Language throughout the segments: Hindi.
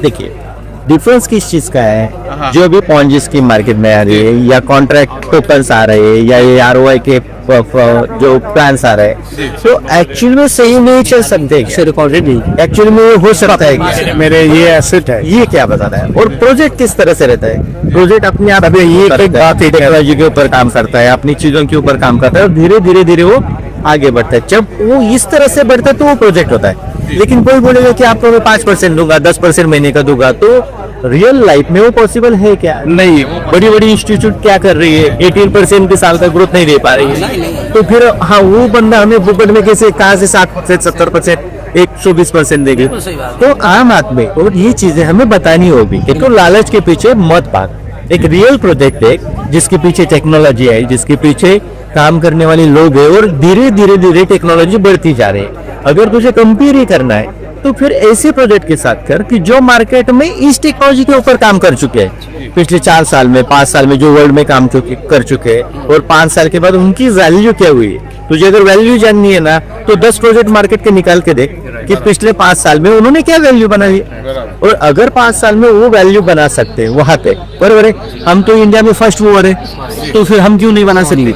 देखिए डिफरेंस किस चीज का है, जो अभी पॉन्जी स्कीम मार्केट में आ रही है या कॉन्ट्रैक्ट टोकन्स आ रहे हैं या ये आरओआई के जो प्लान्स आ रहे हैं, तो एक्चुअली में सही नहीं चल सकते, एक्चुअली में हो सकता है कि मेरे ये एसेट है, ये क्या बताना है। और प्रोजेक्ट किस तरह से रहता है, प्रोजेक्ट अपने आप अभी ये टेक्नोलॉजी के ऊपर काम करता है, अपनी चीजों के ऊपर काम करता है और धीरे धीरे धीरे वो आगे बढ़ता है। जब वो इस तरह से बढ़ता है तो वो प्रोजेक्ट होता है। लेकिन कोई बोलेगा कि आपको मैं 5% दूंगा, 10% महीने का दूंगा, तो रियल लाइफ में वो पॉसिबल है क्या? नहीं। बड़ी बड़ी इंस्टीट्यूट क्या कर रही है, 18% की साल का ग्रोथ नहीं दे पा रही है, तो फिर हाँ वो बंदा हमें बुकट में कैसे कहाँ से 60%, 70%, 120% देगी? तो आम आदमी और ये चीजें हमें बतानी होगी कि तो लालच के पीछे मत भाग। एक रियल प्रोजेक्ट है जिसके पीछे टेक्नोलॉजी है, जिसके पीछे काम करने वाले लोग हैं और धीरे धीरे धीरे टेक्नोलॉजी बढ़ती जा रही है। अगर तुझे कंपेयर ही करना है तो फिर ऐसे प्रोजेक्ट के साथ कर कि जो मार्केट में इस टेक्नोलॉजी के ऊपर काम कर चुके हैं पिछले 4 साल में, 5 साल में, जो वर्ल्ड में काम कर चुके हैं और 5 साल के बाद उनकी वैल्यू क्या हुई है। तुझे अगर वैल्यू जाननी है ना तो 10 प्रोजेक्ट मार्केट के निकाल के देख कि पिछले 5 साल में उन्होंने क्या वैल्यू बनाई, और अगर 5 साल में वो वैल्यू बना सकते हैं वहां पे, बराबर है। हम तो इंडिया में फर्स्ट मूवर है, तो फिर हम क्यों नहीं बना सकते?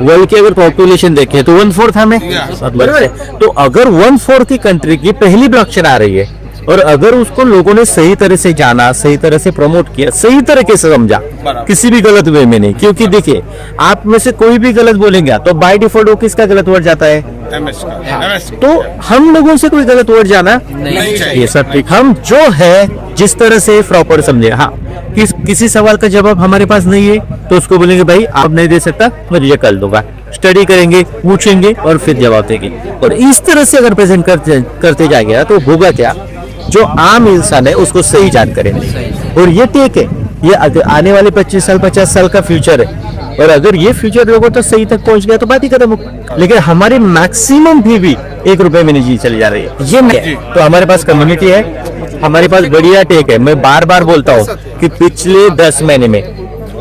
वर्ल्ड की अगर पॉपुलेशन देखें तो 1/4 हमें, बराबर है। तो अगर 1/4 की कंट्री की पहली ब्लॉकचेन आ रही है और अगर उसको लोगों ने सही तरह से जाना, सही तरह से प्रमोट किया, सही तरीके से समझा, किसी भी गलत वे में नहीं, क्योंकि देखिए आप में से कोई भी गलत बोलेंगे तो बाय डिफॉल्ट वो किसका गलत वर्ड जाता है, तो हम लोगों से कोई गलत वर्ड जाना नहीं चाहिए। सब ठीक, हम जो है जिस तरह से प्रॉपर समझे। हाँ, किसी सवाल का जवाब हमारे पास नहीं है तो उसको बोलेंगे भाई आप नहीं दे सकता, मैं ये कर दूंगा, स्टडी करेंगे, पूछेंगे और फिर जवाब देंगे। और इस तरह से अगर प्रेजेंट करते जाएगा तो होगा क्या, जो आम इंसान है उसको सही जानकारी मिलेगी। और ये ठीक है, ये आने वाले 25 साल 50 साल का फ्यूचर है, और अगर ये फ्यूचर लोगों तक सही तक पहुंच गया तो बात ही खत्म हो। लेकिन हमारी मैक्सिमम भी 1 रुपए में नहीं चली जा रही है, ये तो हमारे पास कम्युनिटी है, हमारे पास बढ़िया टेक है। मैं बार बार बोलता हूँ कि पिछले 10 महीने में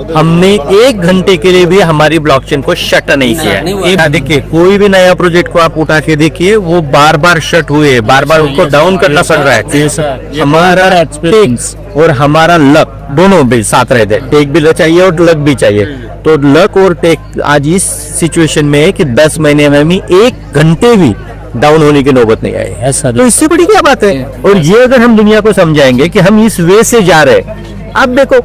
हमने 1 घंटे के लिए भी हमारी ब्लॉकचेन को शट नहीं किया। देखिए कोई भी नया प्रोजेक्ट को आप उठा के देखिए, वो बार बार शट हुए, बार बार उसको डाउन करना पड़ रहा है। हमारा टेक्स और हमारा लक दोनों भी साथ रहते हैं, टेक भी चाहिए और लक भी चाहिए। तो लक और टेक आज इस सिचुएशन में है कि 10 महीने में भी 1 घंटे भी डाउन होने की नौबत नहीं आई है। तो इससे बड़ी क्या बात है। और ये अगर हम दुनिया को समझाएंगे कि हम इस वे से जा रहे हैं, आप देखो